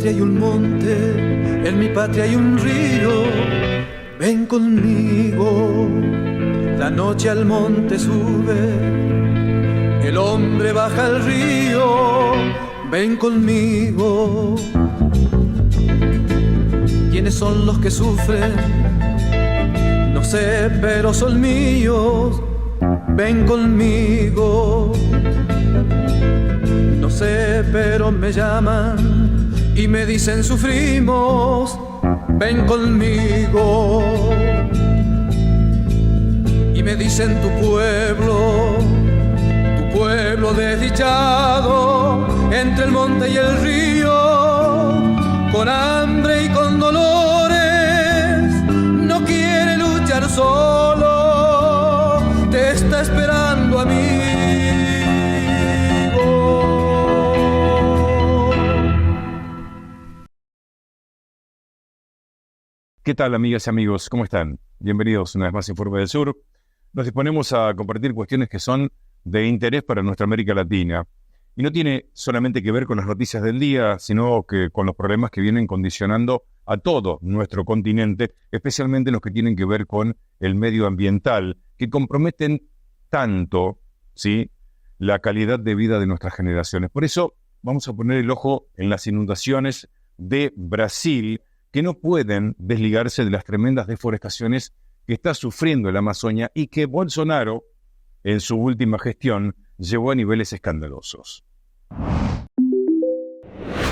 patria hay un monte, en mi patria hay un río. Ven conmigo, la noche al monte sube, el hombre baja al río. Ven conmigo. ¿Quiénes son los que sufren? No sé, pero son míos. Ven conmigo. No sé, pero me llaman y me dicen sufrimos. Ven conmigo. Y me dicen tu pueblo desdichado, entre el monte y el río, con hambre y con dolores, no quiere luchar solo, te está esperando, amigo. ¿Qué tal, amigas y amigos? ¿Cómo están? Bienvenidos una vez más a Informe del Sur. Nos disponemos a compartir cuestiones que son de interés para nuestra América Latina. Y no tiene solamente que ver con las noticias del día, sino que con los problemas que vienen condicionando a todo nuestro continente, especialmente los que tienen que ver con el medio ambiental, que comprometen tanto, ¿sí?, la calidad de vida de nuestras generaciones. Por eso vamos a poner el ojo en las inundaciones de Brasil, que no pueden desligarse de las tremendas deforestaciones que está sufriendo el Amazonia y que Bolsonaro, en su última gestión, llevó a niveles escandalosos.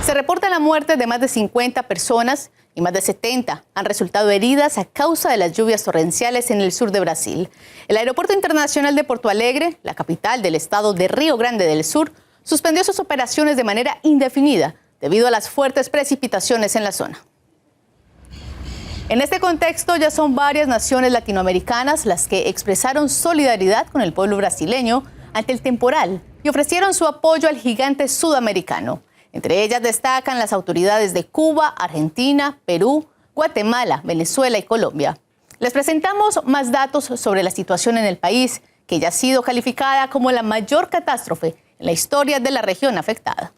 Se reporta la muerte de más de 50 personas y más de 70 han resultado heridas a causa de las lluvias torrenciales en el sur de Brasil. El Aeropuerto Internacional de Porto Alegre, la capital del estado de Río Grande del Sur, suspendió sus operaciones de manera indefinida debido a las fuertes precipitaciones en la zona. En este contexto, ya son varias naciones latinoamericanas las que expresaron solidaridad con el pueblo brasileño ante el temporal y ofrecieron su apoyo al gigante sudamericano. Entre ellas destacan las autoridades de Cuba, Argentina, Perú, Guatemala, Venezuela y Colombia. Les presentamos más datos sobre la situación en el país, que ya ha sido calificada como la mayor catástrofe en la historia de la región afectada.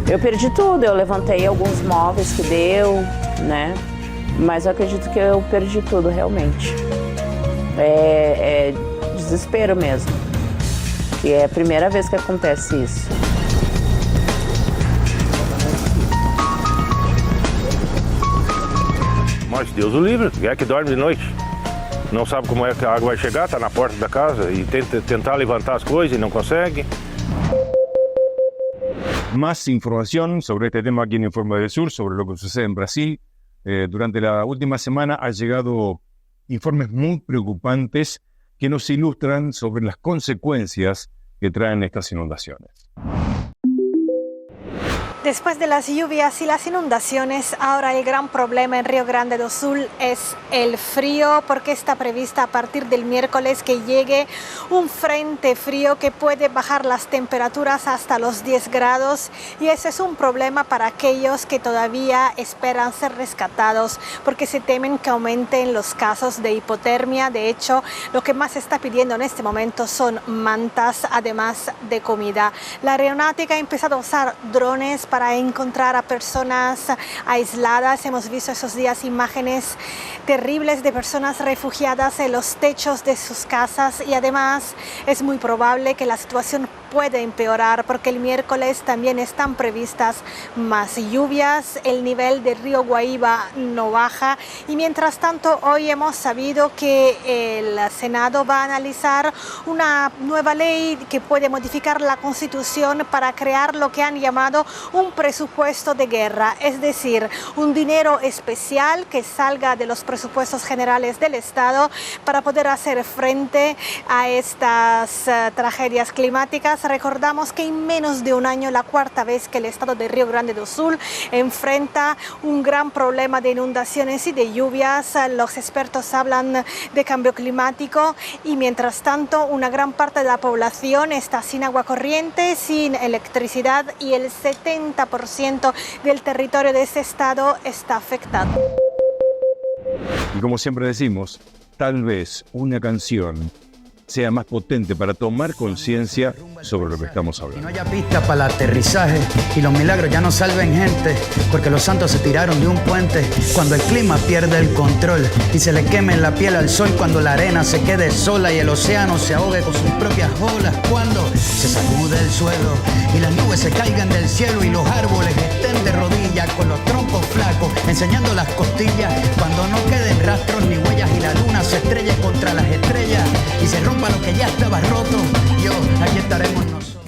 Eu perdi tudo, eu levantei alguns móveis que deu, né? Mas eu acredito que eu perdi tudo realmente. É desespero mesmo. E é a primeira vez que acontece isso. Mas Deus o livre, é que dorme de noite. Não sabe como é que a água vai chegar, está na porta da casa e tenta tentar levantar as coisas e não consegue. Más información sobre este tema aquí en Informe del Sur, sobre lo que sucede en Brasil. Durante la última semana han llegado informes muy preocupantes que nos ilustran sobre las consecuencias que traen estas inundaciones. Después de las lluvias y las inundaciones, ahora el gran problema en Río Grande do Sul es el frío, porque está prevista a partir del miércoles que llegue un frente frío que puede bajar las temperaturas hasta los 10 grados y ese es un problema para aquellos que todavía esperan ser rescatados porque se temen que aumenten los casos de hipotermia. De hecho, lo que más se está pidiendo en este momento son mantas, además de comida. La aeronáutica ha empezado a usar drones para encontrar a personas aisladas. Hemos visto esos días imágenes terribles de personas refugiadas en los techos de sus casas y además es muy probable que la situación puede empeorar porque el miércoles también están previstas más lluvias, el nivel del río Guaíba no baja y mientras tanto hoy hemos sabido que el Senado va a analizar una nueva ley que puede modificar la Constitución para crear lo que han llamado un presupuesto de guerra, es decir, un dinero especial que salga de los presupuestos generales del Estado para poder hacer frente a estas tragedias climáticas. Recordamos que en menos de un año, la cuarta vez que el estado de Río Grande do Sul enfrenta un gran problema de inundaciones y de lluvias. Los expertos hablan de cambio climático y mientras tanto una gran parte de la población está sin agua corriente, sin electricidad y el 70% del territorio de ese estado está afectado. Y como siempre decimos, tal vez una canción sea más potente para tomar conciencia sobre lo que estamos hablando. Y no haya pista para el aterrizaje y los milagros ya no salven gente, porque los santos se tiraron de un puente. Cuando el clima pierde el control y se le queme la piel al sol, cuando la arena se quede sola y el océano se ahogue con sus propias olas, cuando se sacude el suelo y las nubes se caigan del cielo y los árboles estén de rodillas con los troncos flacos enseñando las costillas, cuando no queden rastros ni huellas y la luna se estrelle contra las estrellas y se rompa lo que ya estaba roto, aquí estaremos nosotros.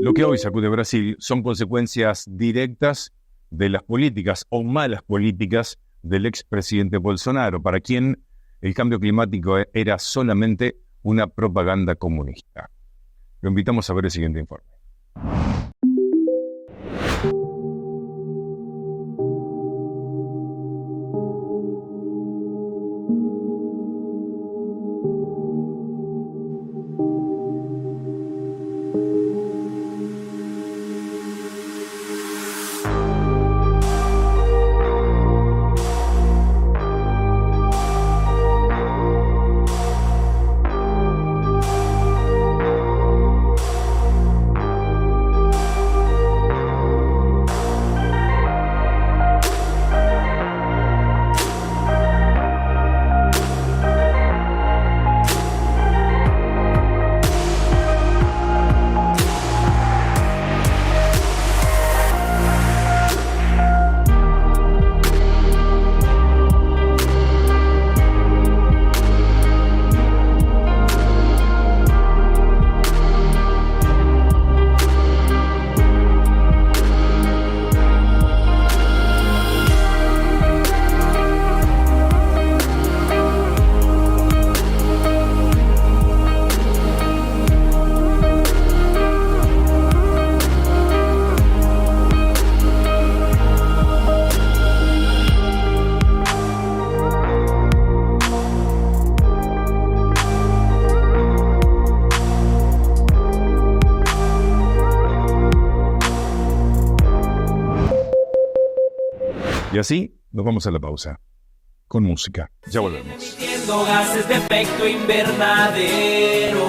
Lo que hoy sacude Brasil son consecuencias directas de las políticas o malas políticas del expresidente Bolsonaro, para quien el cambio climático era solamente una propaganda comunista. Lo invitamos a ver el siguiente informe. Y así nos vamos a la pausa con música. Ya volvemos. Emitiendo gases de efecto invernadero.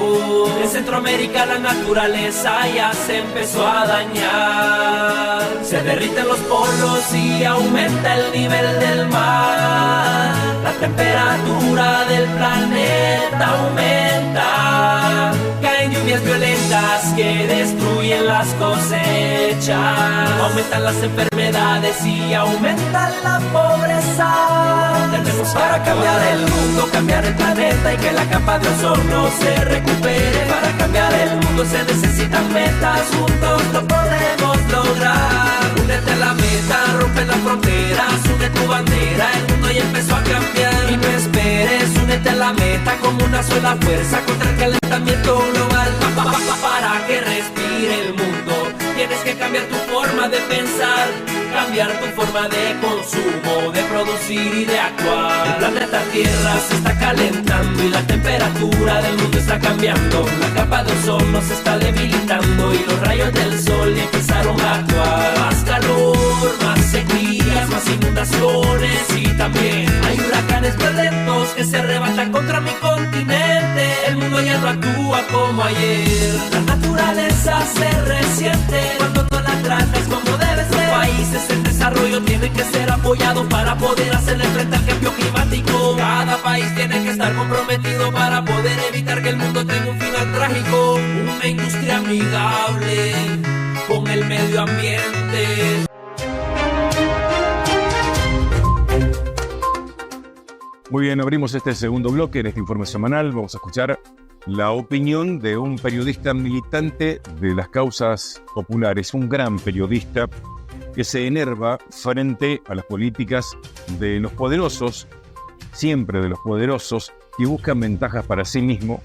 En Centroamérica la naturaleza ya se empezó a dañar. Se derriten los polos y aumenta el nivel del mar. La temperatura del planeta aumenta. Caen lluvias violentas que destruyen las cosechas. Aumentan las enfermedades y aumenta la pobreza. Tenemos para cambiar el mundo, cambiar el planeta y que la capa de ozono se recupere. Para cambiar el mundo se necesitan metas, juntos lo podemos lograr. Únete a la meta, rompe las fronteras, une tu bandera, el mundo ya empezó a cambiar. Y no esperes, únete a la meta como una sola fuerza contra el calentamiento global. Para que respire el mundo, tienes que cambiar tu forma de pensar, cambiar tu forma de consumo, de producir y de actuar. El planeta Tierra se está calentando y la temperatura del mundo está cambiando. La capa de ozono se está debilitando y los rayos del sol ya empezaron a actuar. Más calor, más sequías, más inundaciones y también hay huracanes violentos que se arrebatan contra mi continente. El mundo ya no actúa como ayer. La naturaleza se resiente cuando no la tratas como debe ser. Los países en desarrollo tienen que ser apoyados para poder hacerle frente al cambio climático. Cada país tiene que estar comprometido para poder evitar que el mundo tenga un final trágico. Una industria amigable con el medio ambiente. Muy bien, abrimos este segundo bloque en este informe semanal. Vamos a escuchar la opinión de un periodista militante de las causas populares, un gran periodista que se enerva frente a las políticas de los poderosos, siempre de los poderosos, que buscan ventajas para sí mismo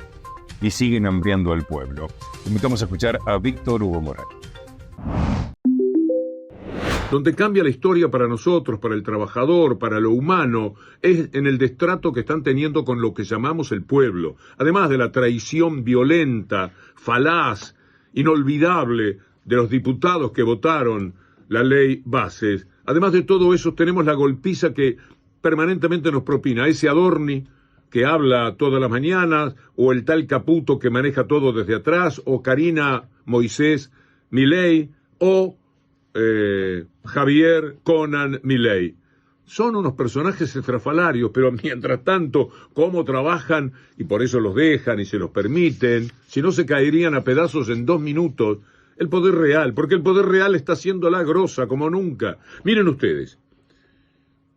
y siguen hambriando al pueblo. Invitamos a escuchar a Víctor Hugo Morales. Donde cambia la historia para nosotros, para el trabajador, para lo humano, es en el destrato que están teniendo con lo que llamamos el pueblo. Además de la traición violenta, falaz, inolvidable de los diputados que votaron la ley Bases. Además de todo eso, tenemos la golpiza que permanentemente nos propina ese Adorni que habla todas las mañanas, o el tal Caputo que maneja todo desde atrás, o Karina Moisés Milei, o Javier Conan Milei. Son unos personajes estrafalarios, pero mientras tanto, cómo trabajan, y por eso los dejan y se los permiten, si no se caerían a pedazos en 2 minutos, el poder real, porque el poder real está haciendo la grosa como nunca. Miren ustedes,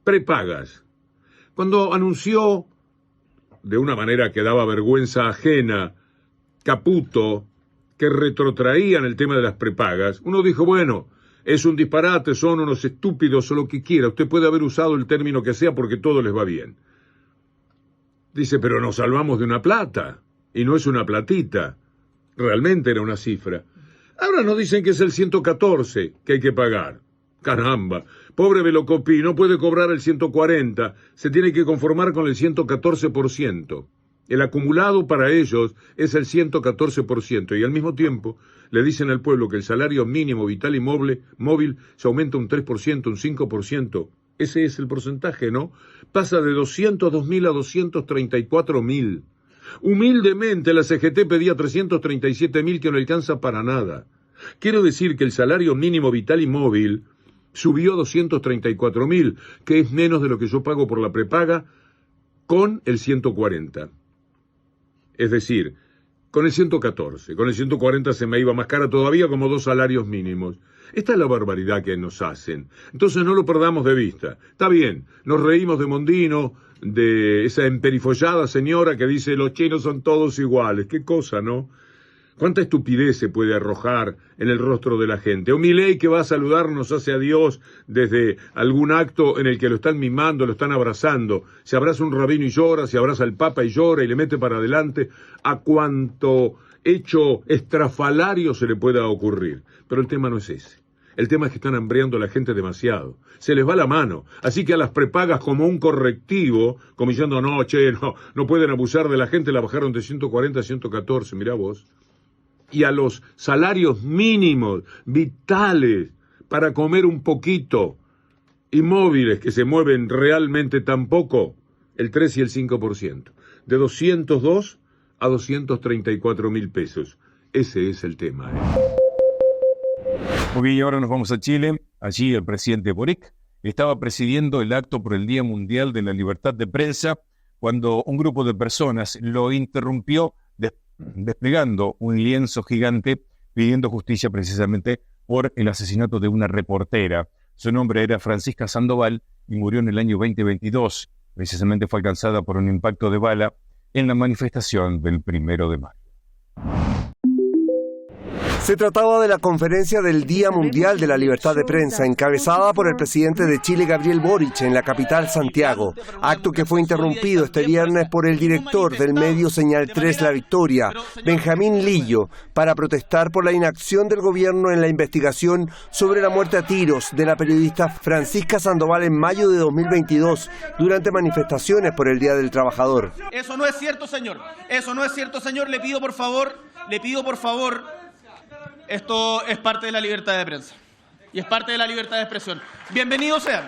prepagas. Cuando anunció, de una manera que daba vergüenza ajena, Caputo, que retrotraían el tema de las prepagas, uno dijo, bueno, es un disparate, son unos estúpidos o lo que quiera. Usted puede haber usado el término que sea porque todo les va bien. Dice, pero nos salvamos de una plata. Y no es una platita. Realmente era una cifra. Ahora nos dicen que es el 114 que hay que pagar. Caramba. Pobre Velocopí, no puede cobrar el 140. Se tiene que conformar con el 114%. El acumulado para ellos es el 114%. Y al mismo tiempo le dicen al pueblo que el salario mínimo vital y móvil se aumenta un 3%, un 5%. Ese es el porcentaje, ¿no? Pasa de 202.000 a 234.000. Humildemente la CGT pedía 337.000 que no alcanza para nada. Quiero decir que el salario mínimo vital y móvil subió a 234.000, que es menos de lo que yo pago por la prepaga con el 140. Es decir, con el 114, con el 140 se me iba más cara todavía, como 2 salarios mínimos. Esta es la barbaridad que nos hacen. Entonces no lo perdamos de vista. Está bien, nos reímos de Mondino, de esa emperifollada señora que dice los chinos son todos iguales. Qué cosa, ¿no? ¿Cuánta estupidez se puede arrojar en el rostro de la gente? O Milei que va a saludarnos hacia Dios desde algún acto en el que lo están mimando, lo están abrazando. Se abraza un rabino y llora, se abraza al papa y llora y le mete para adelante a cuanto hecho estrafalario se le pueda ocurrir. Pero el tema no es ese. El tema es que están hambriando a la gente demasiado. Se les va la mano. Así que a las prepagas como un correctivo, como diciendo, no pueden abusar de la gente, la bajaron de 140 a 114, mirá vos. Y a los salarios mínimos, vitales, para comer un poquito, y móviles que se mueven realmente tan poco, el 3 y el 5%. De 202 a 234.000 pesos. Ese es el tema. Muy bien, y ahora nos vamos a Chile. Allí el presidente Boric estaba presidiendo el acto por el Día Mundial de la Libertad de Prensa cuando un grupo de personas lo interrumpió desplegando un lienzo gigante pidiendo justicia precisamente por el asesinato de una reportera. Su nombre era Francisca Sandoval y murió en el año 2022. Precisamente fue alcanzada por un impacto de bala en la manifestación del 1 de mayo. Se trataba de la conferencia del Día Mundial de la Libertad de Prensa, encabezada por el presidente de Chile, Gabriel Boric, en la capital, Santiago. Acto que fue interrumpido este viernes por el director del medio Señal 3 La Victoria, Benjamín Lillo, para protestar por la inacción del gobierno en la investigación sobre la muerte a tiros de la periodista Francisca Sandoval en mayo de 2022, durante manifestaciones por el Día del Trabajador. Eso no es cierto, señor. Eso no es cierto, señor. Le pido por favor, esto es parte de la libertad de prensa y es parte de la libertad de expresión. Bienvenidos sean.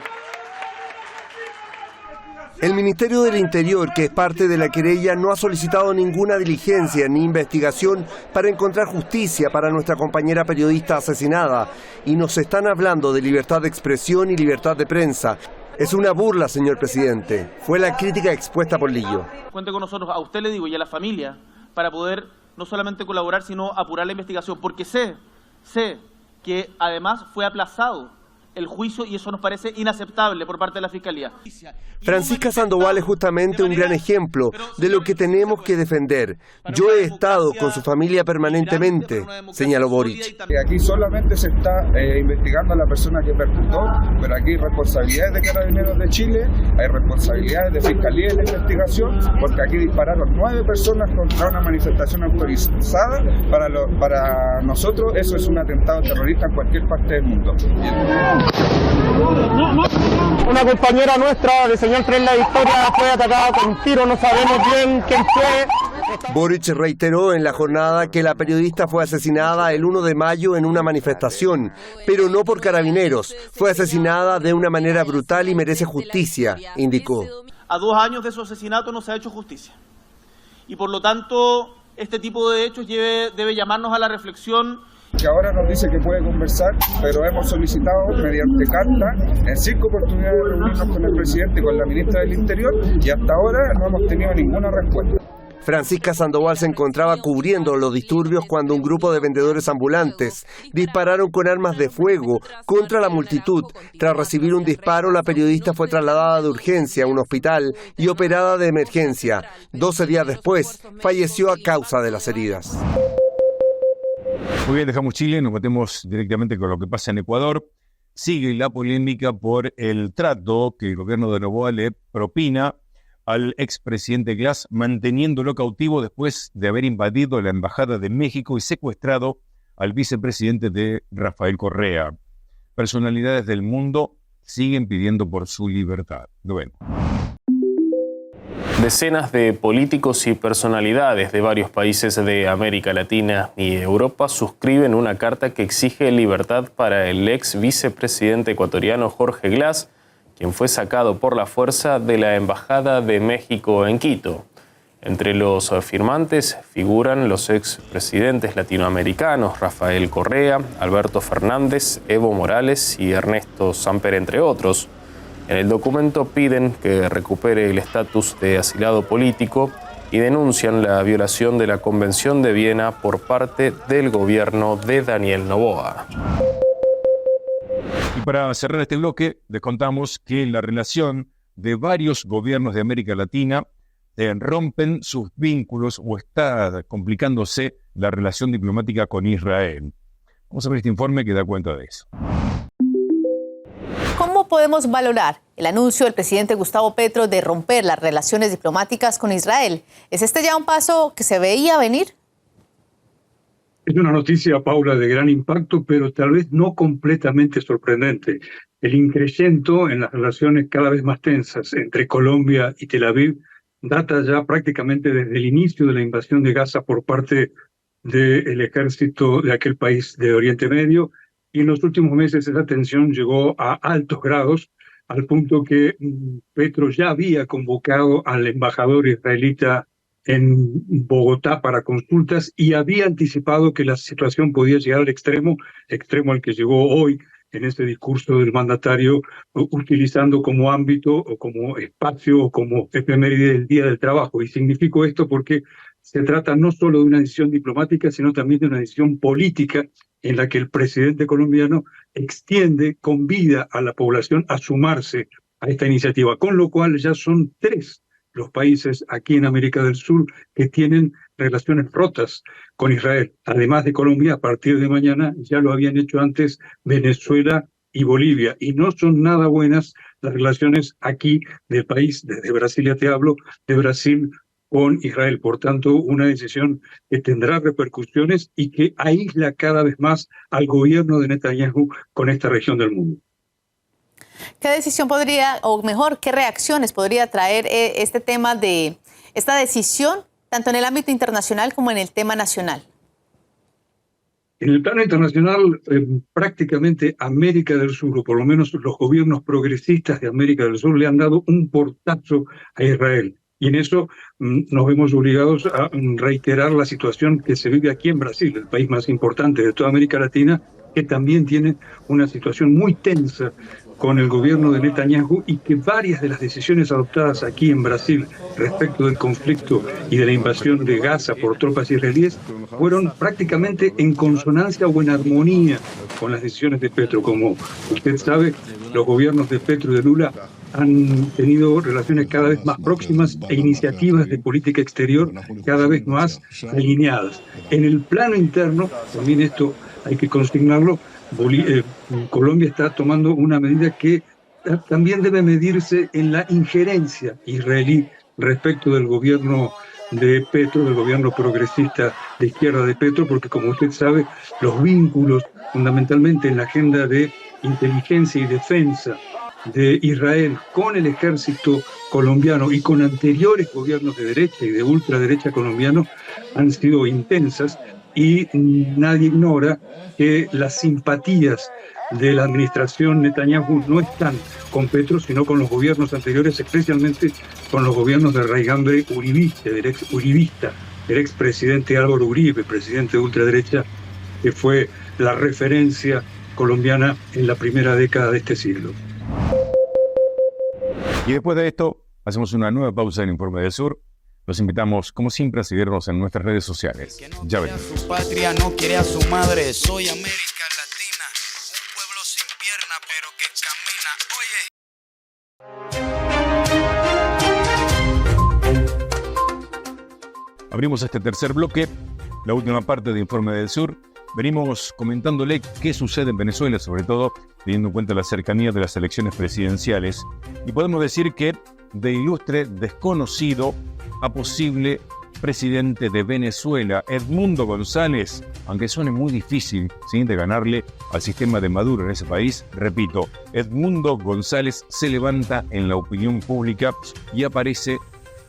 El Ministerio del Interior, que es parte de la querella, no ha solicitado ninguna diligencia ni investigación para encontrar justicia para nuestra compañera periodista asesinada. Y nos están hablando de libertad de expresión y libertad de prensa. Es una burla, señor presidente. Fue la crítica expuesta por Lillo. Cuente con nosotros, a usted le digo y a la familia, para poder no solamente colaborar, sino apurar la investigación, porque sé que además fue aplazado el juicio y eso nos parece inaceptable por parte de la Fiscalía. Francisca Sandoval es justamente un gran ejemplo de lo que tenemos que defender. Yo he estado con su familia permanentemente, señaló Boric. Aquí solamente se está investigando a la persona que percutó, pero aquí hay responsabilidades de Carabineros de Chile, hay responsabilidades de Fiscalía y de investigación, porque aquí dispararon 9 personas contra una manifestación autorizada. Para nosotros eso es un atentado terrorista en cualquier parte del mundo. Una compañera nuestra de Señal 3 La Victoria fue atacada con un tiro, no sabemos bien quién fue. Boric reiteró en la jornada que la periodista fue asesinada el 1 de mayo en una manifestación, pero no por carabineros. Fue asesinada de una manera brutal y merece justicia, indicó. A 2 años de su asesinato no se ha hecho justicia. Y por lo tanto, este tipo de hechos debe llamarnos a la reflexión. Que ahora nos dice que puede conversar, pero hemos solicitado mediante carta en 5 oportunidades de reunirnos con el presidente y con la ministra del Interior y hasta ahora no hemos tenido ninguna respuesta. Francisca Sandoval se encontraba cubriendo los disturbios cuando un grupo de vendedores ambulantes dispararon con armas de fuego contra la multitud. Tras recibir un disparo, la periodista fue trasladada de urgencia a un hospital y operada de emergencia. 12 días después, falleció a causa de las heridas. Muy bien, dejamos Chile, nos metemos directamente con lo que pasa en Ecuador. Sigue la polémica por el trato que el gobierno de Noboa le propina al expresidente Glass, manteniéndolo cautivo después de haber invadido la embajada de México y secuestrado al vicepresidente de Rafael Correa. Personalidades del mundo siguen pidiendo por su libertad. Lo vemos. Decenas de políticos y personalidades de varios países de América Latina y Europa suscriben una carta que exige libertad para el ex vicepresidente ecuatoriano Jorge Glass, quien fue sacado por la fuerza de la Embajada de México en Quito. Entre los firmantes figuran los expresidentes latinoamericanos Rafael Correa, Alberto Fernández, Evo Morales y Ernesto Samper, entre otros. En el documento piden que recupere el estatus de asilado político y denuncian la violación de la Convención de Viena por parte del gobierno de Daniel Noboa. Y para cerrar este bloque, les contamos que la relación de varios gobiernos de América Latina rompen sus vínculos o está complicándose la relación diplomática con Israel. Vamos a ver este informe que da cuenta de eso. ¿Cómo podemos valorar el anuncio del presidente Gustavo Petro de romper las relaciones diplomáticas con Israel? ¿Es este ya un paso que se veía venir? Es una noticia, Paula, de gran impacto, pero tal vez no completamente sorprendente. El incremento en las relaciones cada vez más tensas entre Colombia y Tel Aviv data ya prácticamente desde el inicio de la invasión de Gaza por parte del ejército de aquel país de Oriente Medio, y en los últimos meses esa tensión llegó a altos grados, al punto que Petro ya había convocado al embajador israelita en Bogotá para consultas y había anticipado que la situación podía llegar al extremo al que llegó hoy en este discurso del mandatario, utilizando como ámbito o como espacio o como efeméride del Día del Trabajo. Y significó esto porque se trata no solo de una decisión diplomática, sino también de una decisión política en la que el presidente colombiano extiende, convida a la población a sumarse a esta iniciativa, con lo cual ya son 3 los países aquí en América del Sur que tienen relaciones rotas con Israel. Además de Colombia, a partir de mañana, ya lo habían hecho antes Venezuela y Bolivia. Y no son nada buenas las relaciones aquí del país, desde Brasil ya te hablo, de Brasil con Israel. Por tanto, una decisión que tendrá repercusiones y que aísla cada vez más al gobierno de Netanyahu con esta región del mundo. ¿Qué decisión podría, o mejor, qué reacciones podría traer este tema de esta decisión, tanto en el ámbito internacional como en el tema nacional? En el plano internacional, prácticamente América del Sur, o por lo menos los gobiernos progresistas de América del Sur, le han dado un portazo a Israel. Y en eso nos vemos obligados a reiterar la situación que se vive aquí en Brasil, el país más importante de toda América Latina, que también tiene una situación muy tensa con el gobierno de Netanyahu y que varias de las decisiones adoptadas aquí en Brasil respecto del conflicto y de la invasión de Gaza por tropas israelíes fueron prácticamente en consonancia o en armonía con las decisiones de Petro. Como usted sabe, los gobiernos de Petro y de Lula han tenido relaciones cada vez más próximas e iniciativas de política exterior cada vez más alineadas. En el plano interno, también esto hay que consignarlo, Colombia está tomando una medida que también debe medirse en la injerencia israelí respecto del gobierno de Petro, del gobierno progresista de izquierda de Petro, porque como usted sabe, los vínculos fundamentalmente en la agenda de inteligencia y defensa de Israel con el ejército colombiano y con anteriores gobiernos de derecha y de ultraderecha colombianos han sido intensas, y nadie ignora que las simpatías de la administración Netanyahu no están con Petro, sino con los gobiernos anteriores, especialmente con los gobiernos de raigambre uribista, del expresidente Álvaro Uribe, presidente de ultraderecha, que fue la referencia colombiana en la primera década de este siglo. Y después de esto, hacemos una nueva pausa en Informe del Sur. Los invitamos, como siempre, a seguirnos en nuestras redes sociales. Ya venimos. Su patria no quiere a su madre. Soy América Latina, un pueblo sin pierna, pero que camina. Oye. Abrimos este tercer bloque, la última parte de Informe del Sur. Venimos comentándole qué sucede en Venezuela, sobre todo teniendo en cuenta la cercanía de las elecciones presidenciales. Y podemos decir que de ilustre desconocido a posible presidente de Venezuela, Edmundo González, aunque suene muy difícil de ganarle al sistema de Maduro en ese país, repito, Edmundo González se levanta en la opinión pública y aparece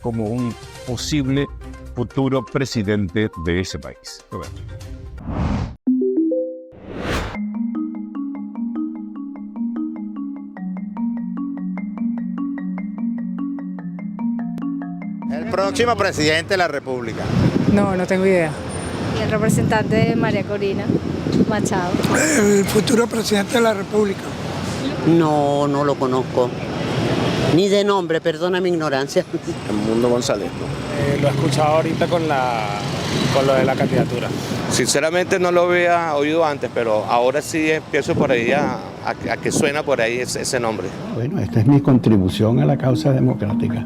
como un posible futuro presidente de ese país. El próximo presidente de la República. No tengo idea. Y el representante de María Corina Machado. El futuro presidente de la República. No lo conozco. Ni de nombre, perdona mi ignorancia. Edmundo González, ¿no? Lo he escuchado ahorita con lo de la candidatura. Sinceramente no lo había oído antes, pero ahora sí empiezo por ahí a que suena por ahí ese nombre. Bueno, esta es mi contribución a la causa democrática.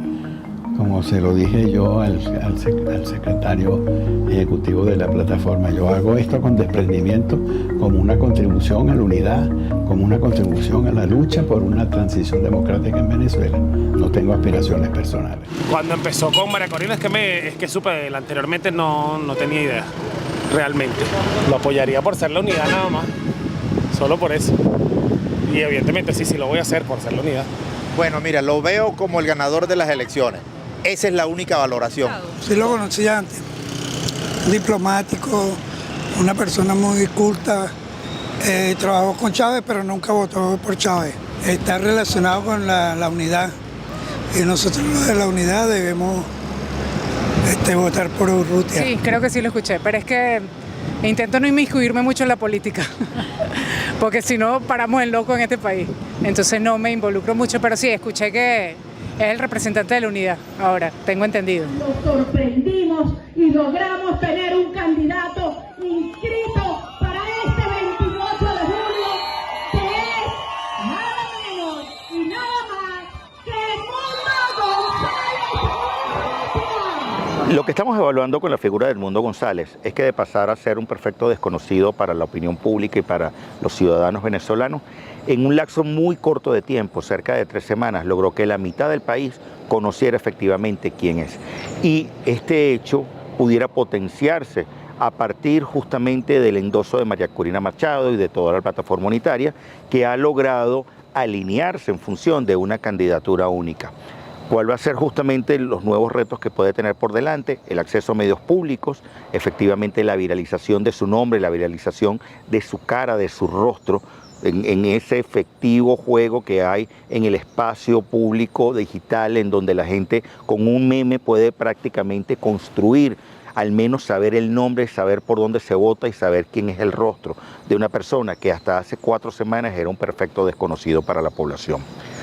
Como se lo dije yo al secretario ejecutivo de la plataforma, yo hago esto con desprendimiento, como una contribución a la unidad, como una contribución a la lucha por una transición democrática en Venezuela. No tengo aspiraciones personales. Cuando empezó con María Corina es que supe, anteriormente no tenía idea, realmente. Lo apoyaría por ser la unidad nada más, solo por eso. Y evidentemente sí lo voy a hacer por ser la unidad. Bueno, mira, lo veo como el ganador de las elecciones. Esa es la única valoración. Sí lo conocí antes, diplomático, una persona muy culta, trabajó con Chávez pero nunca votó por Chávez. Está relacionado con la unidad y nosotros los de la unidad debemos votar por Urrutia. Sí, creo que sí lo escuché, pero es que intento no inmiscuirme mucho en la política, porque si no paramos en loco en este país. Entonces no me involucro mucho, pero sí, escuché que es el representante de la unidad, ahora, tengo entendido. Nos sorprendimos y logramos tener un candidato inscrito para este 28 de julio, que es nada menos y nada más que Edmundo González. Lo que estamos evaluando con la figura de Edmundo González es que de pasar a ser un perfecto desconocido para la opinión pública y para los ciudadanos venezolanos, en un lapso muy corto de tiempo, cerca de 3 semanas, logró que la mitad del país conociera efectivamente quién es. Y este hecho pudiera potenciarse a partir justamente del endoso de María Corina Machado y de toda la plataforma unitaria, que ha logrado alinearse en función de una candidatura única. ¿Cuál va a ser justamente los nuevos retos que puede tener por delante? El acceso a medios públicos, efectivamente la viralización de su nombre, la viralización de su cara, de su rostro, en ese efectivo juego que hay en el espacio público digital, en donde la gente con un meme puede prácticamente construir al menos saber el nombre, saber por dónde se vota y saber quién es el rostro de una persona que hasta hace 4 semanas era un perfecto desconocido para la población.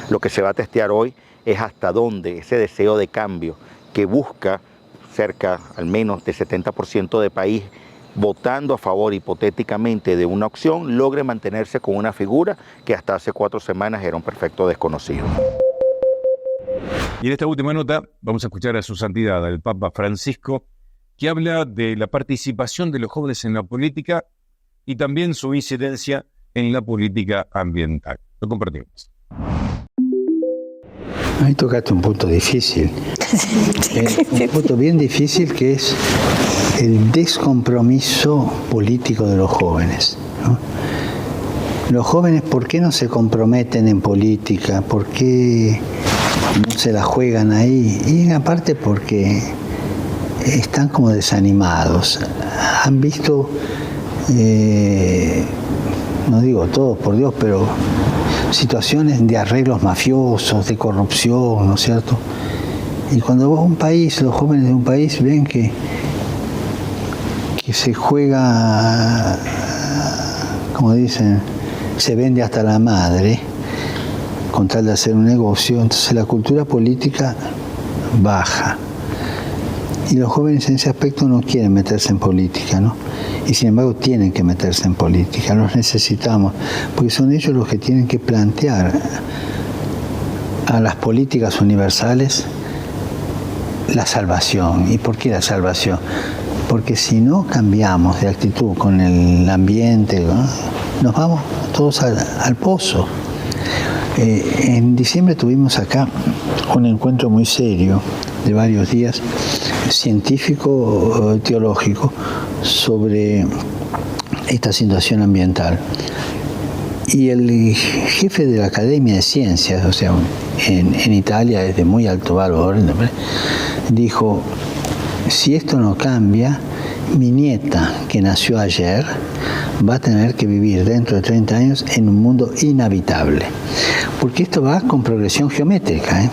Lo que se va a testear hoy es hasta dónde ese deseo de cambio que busca cerca al menos de 70% de país votando a favor hipotéticamente de una opción, logre mantenerse con una figura que hasta hace 4 semanas era un perfecto desconocido. Y en esta última nota vamos a escuchar a su santidad, el Papa Francisco, que habla de la participación de los jóvenes en la política y también su incidencia en la política ambiental. Lo compartimos. Ahí tocaste un punto difícil, un punto bien difícil, que es el descompromiso político de los jóvenes, ¿no? Los jóvenes, ¿por qué no se comprometen en política? ¿Por qué no se la juegan ahí? Y en parte porque están como desanimados. Han visto, no digo todos, por Dios, pero situaciones de arreglos mafiosos, de corrupción, ¿no es cierto? Y cuando un país, los jóvenes de un país ven que se juega, como dicen, se vende hasta la madre con tal de hacer un negocio, entonces la cultura política baja. Y los jóvenes en ese aspecto no quieren meterse en política, ¿no? Y sin embargo tienen que meterse en política, los necesitamos, porque son ellos los que tienen que plantear a las políticas universales la salvación. ¿Y por qué la salvación? Porque si no cambiamos de actitud con el ambiente, ¿no?, nos vamos todos al pozo. En diciembre tuvimos acá un encuentro muy serio de varios días, científico, teológico, sobre esta situación ambiental. Y el jefe de la Academia de Ciencias, o sea, en Italia es de muy alto valor, dijo: si esto no cambia, mi nieta, que nació ayer, va a tener que vivir dentro de 30 años en un mundo inhabitable. Porque esto va con progresión geométrica, ¿eh?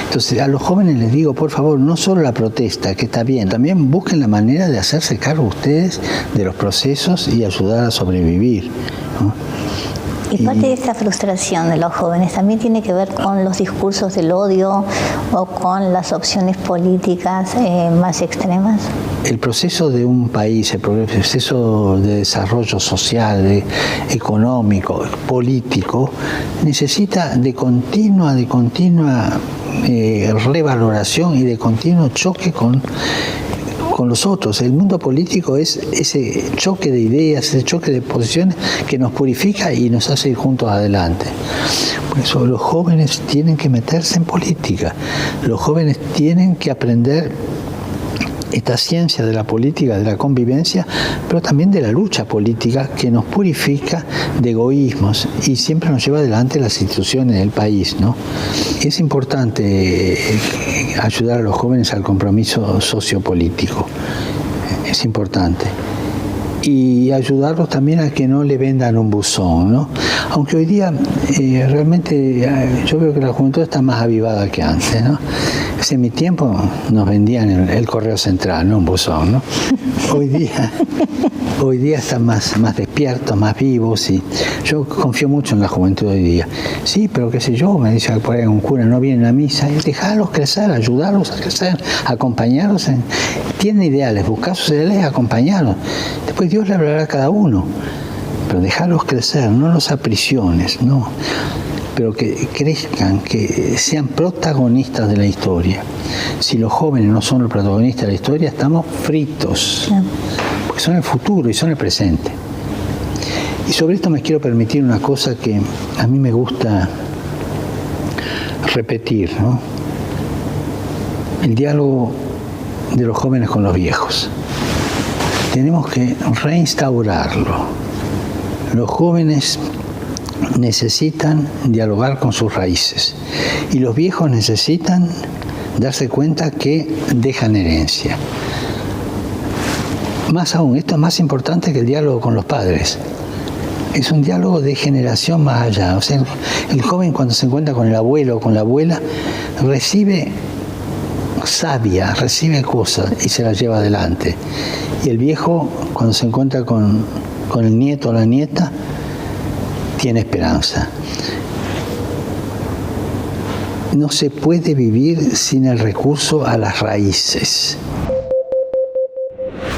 Entonces a los jóvenes les digo, por favor, no solo la protesta, que está bien, también busquen la manera de hacerse cargo ustedes de los procesos y ayudar a sobrevivir, ¿no? Y parte de esta frustración de los jóvenes también tiene que ver con los discursos del odio o con las opciones políticas más extremas. El proceso de un país, el proceso de desarrollo social, económico, político, necesita de continua revaloración y de continuo choque con los otros. El mundo político es ese choque de ideas, ese choque de posiciones que nos purifica y nos hace ir juntos adelante. Por eso los jóvenes tienen que meterse en política. Los jóvenes tienen que aprender esta ciencia de la política, de la convivencia, pero también de la lucha política, que nos purifica de egoísmos y siempre nos lleva adelante las instituciones del país, ¿no? Es importante ayudar a los jóvenes al compromiso sociopolítico, es importante. Y ayudarlos también a que no le vendan un buzón, ¿no? Aunque hoy día realmente yo veo que la juventud está más avivada que antes, ¿no? En mi tiempo nos vendían el correo central, no un buzón, ¿no? Hoy día están más despiertos, más vivos, y yo confío mucho en la juventud de hoy día. Sí, pero qué sé yo, me dice por ahí un cura, no vienen a misa, y dejarlos crecer, ayudarlos a crecer, acompañarlos. Tienen ideales, buscar sus ideales, acompañarlos. Después Dios le hablará a cada uno, pero dejarlos crecer, no los aprisiones, no. Pero que crezcan, que sean protagonistas de la historia. Si los jóvenes no son los protagonistas de la historia, estamos fritos, porque son el futuro y son el presente. Y sobre esto me quiero permitir una cosa que a mí me gusta repetir, ¿no? El diálogo de los jóvenes con los viejos. Tenemos que reinstaurarlo. Los jóvenes necesitan dialogar con sus raíces y los viejos necesitan darse cuenta que dejan herencia. Más aún, esto es más importante que el diálogo con los padres. Es un diálogo de generación más allá. O sea, el joven, cuando se encuentra con el abuelo o con la abuela, recibe sabia, recibe cosas y se las lleva adelante. Y el viejo, cuando se encuentra con el nieto o la nieta, tiene esperanza. No se puede vivir sin el recurso a las raíces.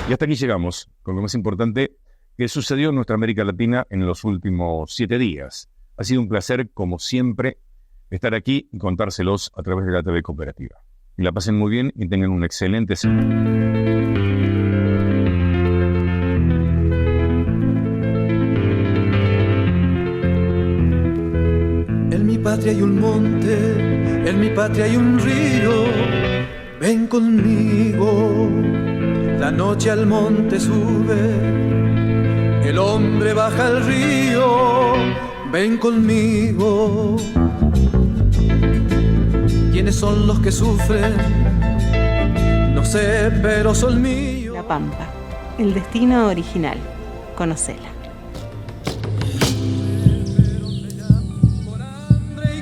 Y hasta aquí llegamos con lo más importante que sucedió en nuestra América Latina en los últimos 7 días. Ha sido un placer, como siempre, estar aquí y contárselos a través de la TV Cooperativa. Y la pasen muy bien y tengan una excelente semana. En mi patria hay un monte, en mi patria hay un río, ven conmigo, la noche al monte sube, el hombre baja al río, ven conmigo. ¿Quiénes son los que sufren? No sé, pero son míos. La Pampa, el destino original, conocela.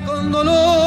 Con dolor